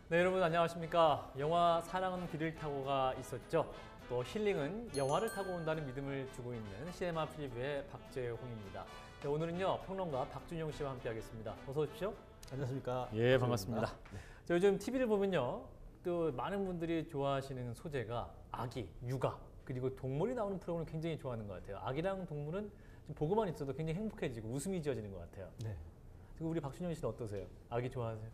네, 여러분 안녕하십니까. 영화 사랑은 비를 타고가 있었죠. 또 힐링은 영화를 타고 온다는 믿음을 주고 있는 시네마 필리브의 박재홍입니다. 네, 오늘은요 평론가 박준영 씨와 함께하겠습니다. 어서 오십시오. 안녕하십니까. 예, 반갑습니다. 네. 자, 요즘 TV를 보면요 또 많은 분들이 좋아하시는 소재가 아기, 육아 그리고 동물이 나오는 프로그램을 굉장히 좋아하는 것 같아요. 아기랑 동물은 지금 보고만 있어도 굉장히 행복해지고 웃음이 지어지는 것 같아요. 네. 지금 우리 박준영 씨는 어떠세요? 아기 좋아하세요?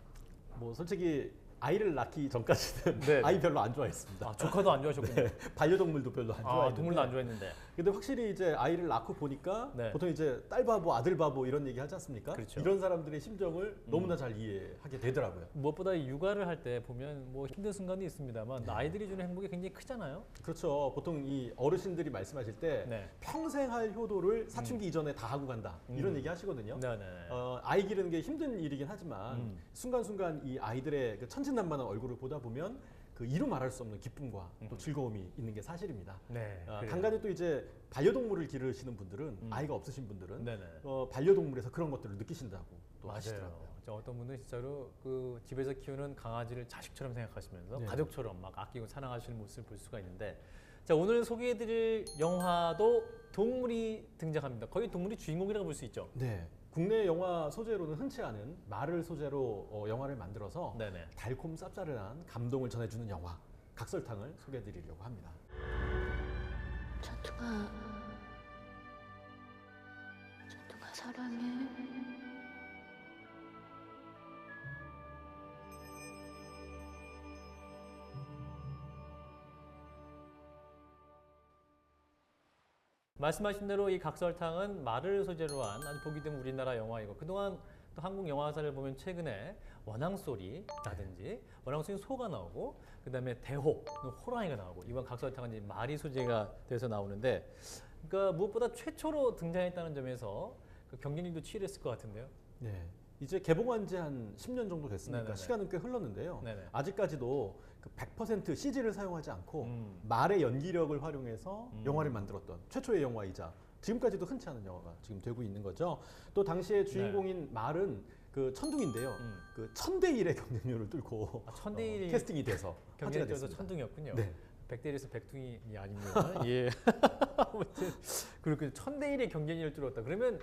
뭐 솔직히 아이를 낳기 전까지는 네. 아이 별로 안 좋아했습니다. 아, 조카도 안 좋아하셨군요. 네. 반려동물도 별로 안 좋아했는데. 동물도 안 좋아했는데. 근데 확실히 이제 아이를 낳고 보니까 네. 보통 이제 딸 바보, 아들 바보 이런 얘기 하지 않습니까? 그렇죠. 이런 사람들의 심정을 너무나 잘 이해하게 되더라고요. 무엇보다 이 육아를 할 때 보면 뭐 힘든 순간도 있습니다만 아이들이 주는 행복이 굉장히 크잖아요. 그렇죠. 보통 이 어르신들이 말씀하실 때 네. 평생 할 효도를 사춘기 이전에 다 하고 간다. 이런 얘기 하시거든요. 네네. 아이 기르는 게 힘든 일이긴 하지만 순간순간 이 아이들의 그 천진난만한 얼굴을 보다 보면 그 이루 말할 수 없는 기쁨과 또 즐거움이 있는 게 사실입니다. 네. 그래요. 간간히 또 이제 반려동물을 기르시는 분들은 아이가 없으신 분들은 네네. 반려동물에서 그런 것들을 느끼신다고 또 맞아요. 하시더라고요. 어떤 분은 진짜로 그 집에서 키우는 강아지를 자식처럼 생각하시면서 네. 가족처럼 막 아끼고 사랑하시는 모습을 볼 수가 있는데, 자, 오늘 소개해드릴 영화도 동물이 등장합니다. 거의 동물이 주인공이라고 볼 수 있죠. 네. 국내 영화 소재로는 흔치 않은 말을 소재로 영화를 만들어서 네네. 달콤 쌉싸름한 감동을 전해주는 영화 각설탕을 소개해드리려고 합니다. 전투가 사랑해. 말씀하신 대로 이 각설탕은 말을 소재로 한 아주 보기 드문 우리나라 영화이고, 그동안 또 한국 영화사를 보면 최근에 원앙소리라든지 원앙소리 소가 나오고, 그 다음에 대호, 호랑이가 나오고, 이번 각설탕은 이제 말이 소재가 돼서 나오는데, 그러니까 무엇보다 최초로 등장했다는 점에서 그 경쟁률도 치열했을 것 같은데요. 네. 이제 개봉한 지 한 10년 정도 됐으니까 네네네. 시간은 꽤 흘렀는데요. 네네. 아직까지도 그 100% CG를 사용하지 않고 말의 연기력을 활용해서 영화를 만들었던 최초의 영화이자 지금까지도 흔치 않은 영화가 지금 되고 있는 거죠. 또 당시에 주인공인 말은 그 천둥인데요. 그 1000대 1의 경쟁률을 뚫고 1000대 1 캐스팅이 돼서 화제가 경쟁률에서 됐습니다. 천둥이었군요. 네. 100대 1에서 백둥이 아닙니다. 예. 아무튼 그렇게 1000대 1의 경쟁률을 뚫었다. 그러면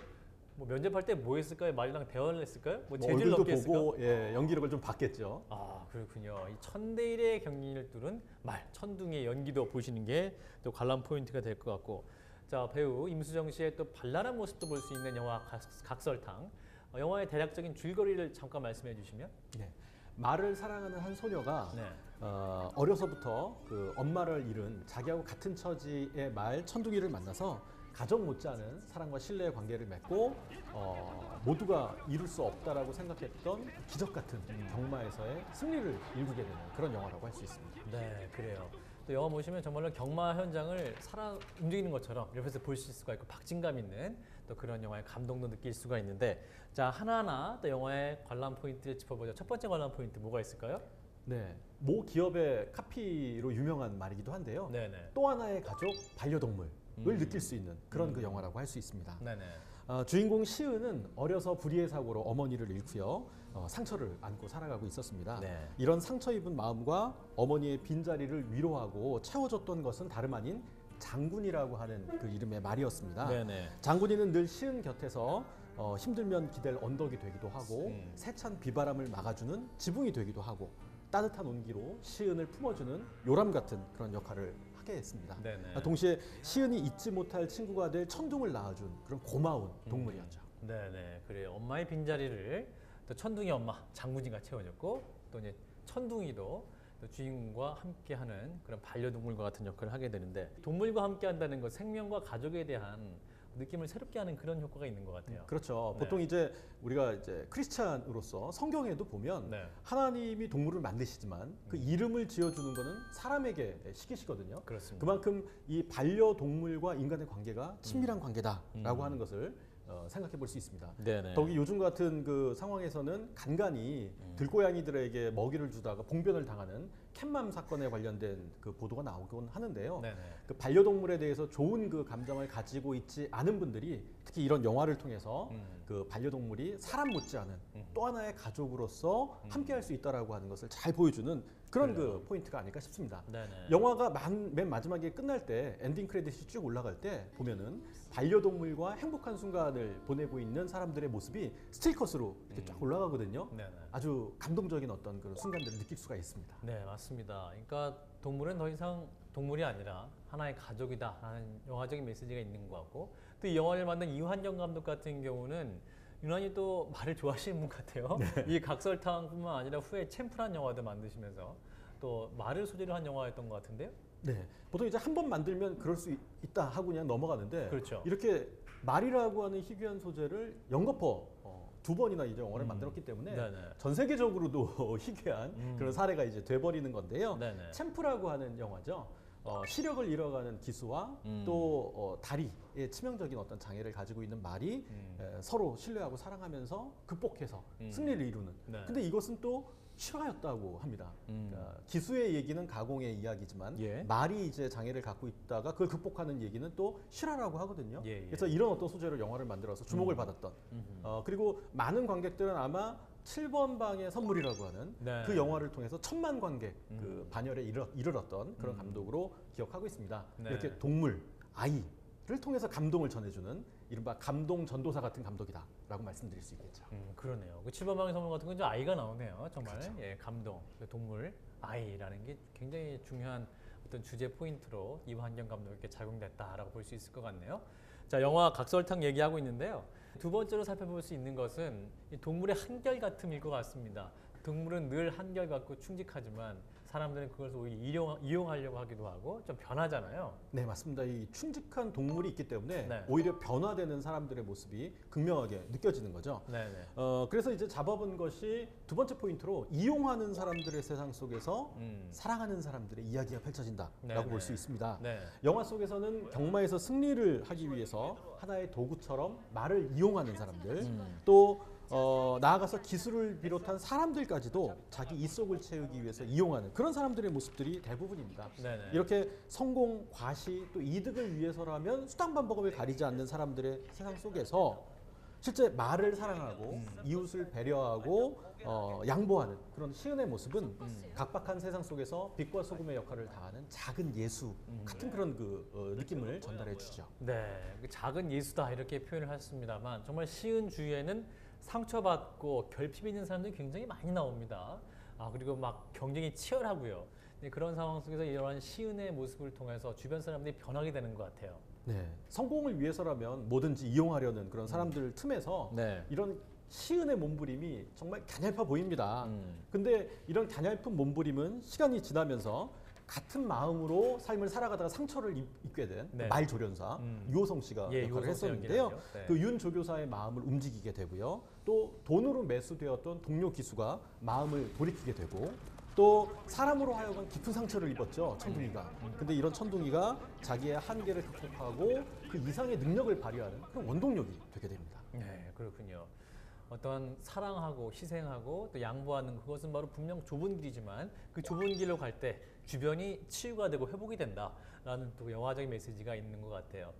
뭐 면접할 때 뭐 했을까요? 말이랑 대화를 했을까요? 뭐 재질 얼굴도 넘게 했을까? 보고 연기력을 좀 봤겠죠. 아, 그렇군요. 이 1000대 1의 경쟁률을 뚫은 말, 천둥의 연기도 보시는 게 또 관람 포인트가 될 것 같고, 자, 배우 임수정 씨의 또 발랄한 모습도 볼 수 있는 영화 각설탕. 영화의 대략적인 줄거리를 잠깐 말씀해 주시면. 네. 말을 사랑하는 한 소녀가 네. 어려서부터 그 엄마를 잃은 자기하고 같은 처지의 말 천둥이를 만나서 가족 못지않은 사랑과 신뢰의 관계를 맺고 모두가 이룰 수 없다라고 생각했던 기적 같은 경마에서의 승리를 일구게 되는 그런 영화라고 할 수 있습니다. 네, 그래요. 또 영화 보시면 정말로 경마 현장을 살아 움직이는 것처럼 옆에서 볼 수가 있고 박진감 있는 또 그런 영화의 감동도 느낄 수가 있는데, 자, 하나하나 또 영화의 관람 포인트를 짚어보죠. 첫 번째 관람 포인트 뭐가 있을까요? 네, 모 기업의 카피로 유명한 말이기도 한데요. 네네. 또 하나의 가족 반려동물을 느낄 수 있는 그런 그 영화라고 할 수 있습니다. 네네. 주인공 시은은 어려서 불의의 사고로 어머니를 잃고요, 상처를 안고 살아가고 있었습니다. 네. 이런 상처 입은 마음과 어머니의 빈자리를 위로하고 채워줬던 것은 다름 아닌 장군이라고 하는 그 이름의 말이었습니다. 네네. 장군이는 늘 시은 곁에서 힘들면 기댈 언덕이 되기도 하고 세찬 비바람을 막아주는 지붕이 되기도 하고 따뜻한 온기로 시은을 품어주는 요람 같은 그런 역할을 하게 했습니다. 네네. 동시에 시은이 잊지 못할 친구가 될 천둥을 낳아준 그런 고마운 동물이었죠. 네네. 그래요. 엄마의 빈자리를 또 천둥이 엄마 장군이가 채워줬고, 또 이제 천둥이도 또 주인공과 함께하는 그런 반려동물과 같은 역할을 하게 되는데, 동물과 함께한다는 것, 생명과 가족에 대한 느낌을 새롭게 하는 그런 효과가 있는 것 같아요. 그렇죠. 네. 보통 이제 우리가 이제 크리스찬으로서 성경에도 보면 네. 하나님이 동물을 만드시지만 그 이름을 지어주는 거는 사람에게 시키시거든요. 그렇습니다. 그만큼 이 반려동물과 인간의 관계가 친밀한 관계다라고 하는 것을 생각해 볼 수 있습니다. 네네. 더욱이 요즘 같은 그 상황에서는 간간히 들고양이들에게 먹이를 주다가 봉변을 당하는 캣맘 사건에 관련된 그 보도가 나오곤 하는데요. 네네. 그 반려동물에 대해서 좋은 그 감정을 가지고 있지 않은 분들이 특히 이런 영화를 통해서 그 반려동물이 사람 못지않은 또 하나의 가족으로서 함께할 수 있다라고 하는 것을 잘 보여주는 그런 그 포인트가 아닐까 싶습니다. 네네. 영화가 맨 마지막에 끝날 때 엔딩 크레딧이 쭉 올라갈 때 보면은 반려동물과 행복한 순간을 보내고 있는 사람들의 모습이 스틸컷으로 이렇게 쫙 올라가거든요. 네네. 아주 감동적인 어떤 그런 순간들을 느낄 수가 있습니다. 네, 맞습니다. 그러니까 동물은 더 이상 동물이 아니라 하나의 가족이다라는 영화적인 메시지가 있는 것 같고, 또 이 영화를 만든 이환경 감독 같은 경우는 유난히 또 말을 좋아하시는 분 같아요. 이 각설탕뿐만 아니라 후에 챔프란 영화도 만드시면서 또 말을 소재로 한 영화였던 것 같은데요. 네, 보통 이제 한 번 만들면 그럴 수 있다 하고 그냥 넘어가는데 그렇죠. 이렇게 말이라고 하는 희귀한 소재를 연거푸 2번이나 이제 영화를 만들었기 때문에 네네. 전 세계적으로도 희귀한 그런 사례가 이제 돼버리는 건데요. 네네. 챔프라고 하는 영화죠. 시력을 잃어가는 기수와 또 다리의 치명적인 어떤 장애를 가지고 있는 말이 서로 신뢰하고 사랑하면서 극복해서 승리를 이루는. 네. 근데 이것은 또 실화였다고 합니다. 그러니까 기수의 얘기는 가공의 이야기지만 예. 말이 이제 장애를 갖고 있다가 그걸 극복하는 얘기는 또 실화라고 하거든요. 예, 예. 그래서 이런 어떤 소재로 영화를 만들어서 주목을 받았던. 그리고 많은 관객들은 아마 7번 방의 선물이라고 하는 네. 그 영화를 통해서 1000만 관객 그 반열에 이르렀던 그런 감독으로 기억하고 있습니다. 네. 이렇게 동물, 아이를 통해서 감동을 전해주는 이른바 감동 전도사 같은 감독이다라고 말씀드릴 수 있겠죠. 그러네요. 그 7번방의 선물 같은 건 이제 아이가 나오네요. 정말 예, 감동, 그 동물, 아이라는 게 굉장히 중요한 어떤 주제 포인트로 이환경 감독에게 작용됐다라고 볼 수 있을 것 같네요. 자, 영화 각설탕 얘기하고 있는데요. 두 번째로 살펴볼 수 있는 것은 이 동물의 한결같음일 것 같습니다. 동물은 늘 한결같고 충직하지만 사람들은 그것을 오히려 이용하려고 하기도 하고 좀 변하잖아요. 네, 맞습니다. 이 충직한 동물이 있기 때문에 네. 오히려 변화되는 사람들의 모습이 극명하게 느껴지는 거죠. 네네. 그래서 이제 잡아본 것이 두 번째 포인트로 이용하는 사람들의 세상 속에서 사랑하는 사람들의 이야기가 펼쳐진다라고 네네. 볼 수 있습니다. 네. 영화 속에서는 경마에서 승리를 하기 위해서 하나의 도구처럼 말을 이용하는 사람들, 또 나아가서 기술을 비롯한 사람들까지도 자기 이속을 채우기 위해서 이용하는 그런 사람들의 모습들이 대부분입니다. 네네. 이렇게 성공, 과시, 또 이득을 위해서라면 수단반복을 가리지 않는 사람들의 세상 속에서 실제 말을 사랑하고 이웃을 배려하고 양보하는 그런 시은의 모습은 각박한 세상 속에서 빛과 소금의 역할을 다하는 작은 예수 같은 그런 그 느낌을 전달해 주죠. 네, 그 작은 예수다 이렇게 표현을 하셨습니다만 정말 시은 주위에는 상처받고 결핍이 있는 사람들이 굉장히 많이 나옵니다. 그리고 막 경쟁이 치열하고요. 네, 그런 상황 속에서 이러한 시은의 모습을 통해서 주변 사람들이 변하게 되는 것 같아요. 네, 성공을 위해서라면 뭐든지 이용하려는 그런 사람들 틈에서 네. 이런 시은의 몸부림이 정말 가냘파 보입니다. 근데 이런 가냘픈 몸부림은 시간이 지나면서 같은 마음으로 삶을 살아가다가 상처를 입게 된 네. 말조련사 유호성 씨가 예, 역할을 유호성 씨 했었는데요. 연기를 하죠. 네. 그 윤 조교사의 마음을 움직이게 되고요. 또 돈으로 매수되었던 동료 기수가 마음을 돌이키게 되고 또 사람으로 하여금 깊은 상처를 입었죠, 천둥이가. 근데 이런 천둥이가 자기의 한계를 극복하고 그 이상의 능력을 발휘하는 그런 원동력이 되게 됩니다. 네, 그렇군요. 어떤 사랑하고 희생하고 또 양보하는 그것은 바로 분명 좁은 길이지만 그 좁은 길로 갈 때 주변이 치유가 되고 회복이 된다라는 또 영화적인 메시지가 있는 것 같아요.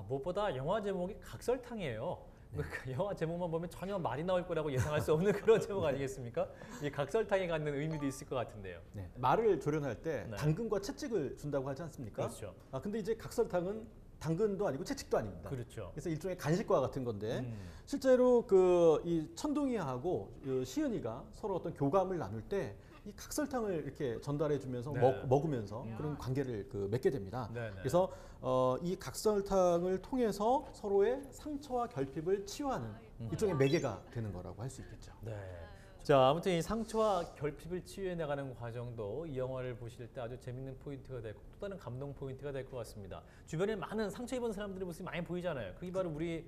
무엇보다 영화 제목이 각설탕이에요. 그 영화 제목만 보면 전혀 말이 나올 거라고 예상할 수 없는 그런 제목 아니겠습니까? 이 각설탕이 갖는 의미도 있을 것 같은데요. 네, 말을 조련할 때 네. 당근과 채찍을 준다고 하지 않습니까? 그렇죠. 근데 이제 각설탕은 당근도 아니고 채찍도 아닙니다. 그렇죠. 그래서 일종의 간식과 같은 건데 실제로 그 이 천둥이하고 시은이가 서로 어떤 교감을 나눌 때 이 각설탕을 이렇게 전달해 주면서 네. 먹으면서 그런 관계를 맺게 됩니다. 네, 네. 그래서 이 각설탕을 통해서 서로의 상처와 결핍을 치유하는 일종의 매개가 되는 거라고 할 수 있겠죠. 네. 자, 아무튼 이 상처와 결핍을 치유해 나가는 과정도 이 영화를 보실 때 아주 재밌는 포인트가 되고 또 다른 감동 포인트가 될 것 같습니다. 주변에 많은 상처 입은 사람들의 모습이 많이 보이잖아요. 그게 바로 우리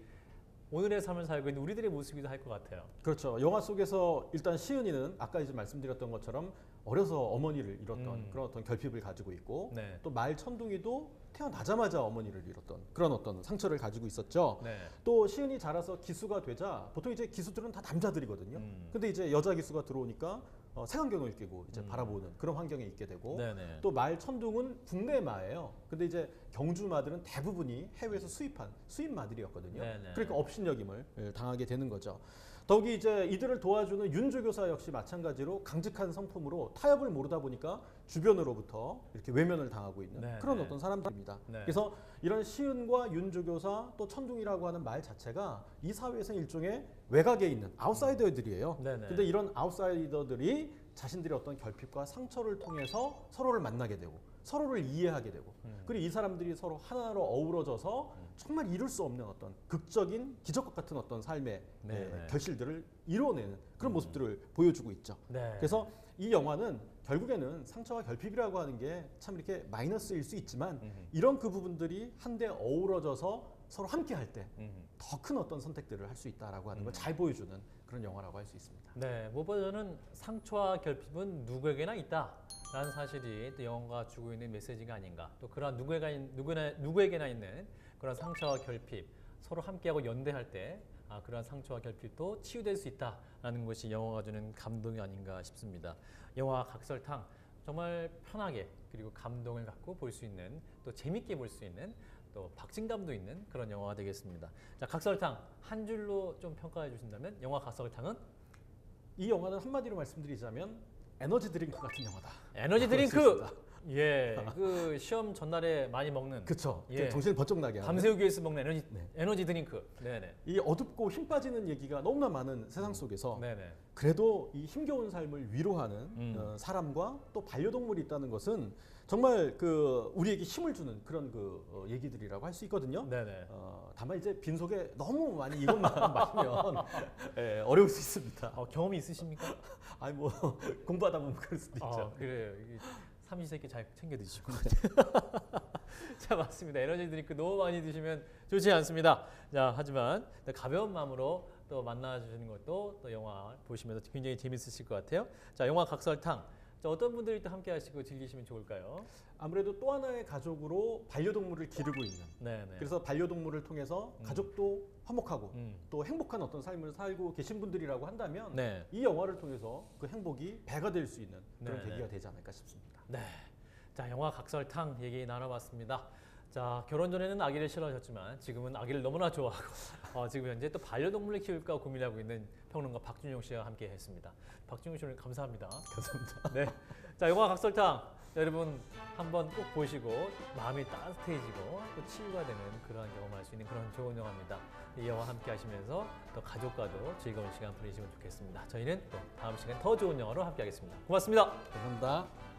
오늘의 삶을 살고 있는 우리들의 모습이기도 할 것 같아요. 그렇죠. 영화 속에서 일단 시은이는 아까 이제 말씀드렸던 것처럼 어려서 어머니를 잃었던 그런 어떤 결핍을 가지고 있고 네. 또 말 천둥이도 태어나자마자 어머니를 잃었던 그런 어떤 상처를 가지고 있었죠. 네. 또 시은이 자라서 기수가 되자 보통 이제 기수들은 다 남자들이거든요. 근데 이제 여자 기수가 들어오니까 색안경을 끼고 이제 바라보는 그런 환경에 있게 되고 네네. 또 말 천둥은 국내 마예요. 근데 이제 경주 마들은 대부분이 해외에서 수입한 수입 마들이었거든요. 네네. 그러니까 업신여김을 당하게 되는 거죠. 더욱이 이제 이들을 도와주는 윤조교사 역시 마찬가지로 강직한 성품으로 타협을 모르다 보니까 주변으로부터 이렇게 외면을 당하고 있는 네네. 그런 어떤 사람들입니다. 네. 그래서 이런 시은과 윤조교사 또 천둥이라고 하는 말 자체가 이 사회에서 일종의 외곽에 있는 아웃사이더들이에요. 네네. 근데 이런 아웃사이더들이 자신들의 어떤 결핍과 상처를 통해서 서로를 만나게 되고 서로를 이해하게 되고 그리고 이 사람들이 서로 하나로 어우러져서 정말 이룰 수 없는 어떤 극적인 기적과 같은 어떤 삶의 네네. 결실들을 이뤄내는 그런 모습들을 보여주고 있죠. 네. 그래서 이 영화는 결국에는 상처와 결핍이라고 하는 게 참 이렇게 마이너스일 수 있지만 이런 그 부분들이 한데 어우러져서 서로 함께 할 때 더 큰 어떤 선택들을 할 수 있다라고 하는 걸 잘 보여주는 그런 영화라고 할 수 있습니다. 네, 무엇보다 저는 상처와 결핍은 누구에게나 있다라는 사실이 또 영화가 주고 있는 메시지가 아닌가. 또 그런 누구에게나 있는 그런 상처와 결핍 서로 함께하고 연대할 때 그런 상처와 결핍도 치유될 수 있다라는 것이 영화가 주는 감동이 아닌가 싶습니다. 영화 각설탕 정말 편하게 그리고 감동을 갖고 볼 수 있는 또 재밌게 볼 수 있는 또 박진감도 있는 그런 영화가 되겠습니다. 자, 각설탕 한 줄로 좀 평가해 주신다면 영화 각설탕은 이 영화는 한마디로 말씀드리자면 에너지 드링크 같은 영화다. 에너지 그럴 수 드링크. 있습니다. 예, 그 시험 전날에 많이 먹는 그쵸. 예. 정신을 번쩍 나게 하는. 밤새우기 위해서 먹는 에너지 네. 에너지 드링크. 네네. 이 어둡고 힘 빠지는 얘기가 너무나 많은 세상 속에서 네네. 그래도 이 힘겨운 삶을 위로하는 사람과 또 반려동물이 있다는 것은 정말 그 우리에게 힘을 주는 그런 그 얘기들이라고 할 수 있거든요. 네네. 다만 이제 빈속에 너무 많이 이것만 마시면 어려울 수 있습니다. 경험이 있으십니까? 아니 뭐 공부하다 보면 그럴 수도 있죠. 그래요. 삼시세끼 잘 챙겨 드시고. 자, 맞습니다. 에너지 드링크 너무 많이 드시면 좋지 않습니다. 자, 하지만 가벼운 마음으로 또 만나주시는 것도 또 영화 보시면서 굉장히 재밌으실 것 같아요. 자, 영화 각설탕. 자, 어떤 분들이 또 함께 하시고 즐기시면 좋을까요? 아무래도 또 하나의 가족으로 반려동물을 기르고 있는. 네네. 그래서 반려동물을 통해서 가족도 화목하고 또 행복한 어떤 삶을 살고 계신 분들이라고 한다면 네. 이 영화를 통해서 그 행복이 배가 될 수 있는 그런 네네. 계기가 되지 않을까 싶습니다. 네. 자, 영화 각설탕 얘기 나눠봤습니다. 자, 결혼 전에는 아기를 싫어하셨지만 지금은 아기를 너무나 좋아하고 지금 현재 또 반려동물을 키울까 고민하고 있는 평론가 박준용 씨와 함께 했습니다. 박준용 씨 오늘 감사합니다. 감사합니다. 네. 자, 영화 각설탕 여러분 한번 꼭 보시고 마음이 따뜻해지고 또 치유가 되는 그런 경험할 수 있는 그런 좋은 영화입니다. 이 영화 함께 하시면서 또 가족과도 즐거운 시간 보내시면 좋겠습니다. 저희는 또 다음 시간 더 좋은 영화로 함께 하겠습니다. 고맙습니다. 감사합니다.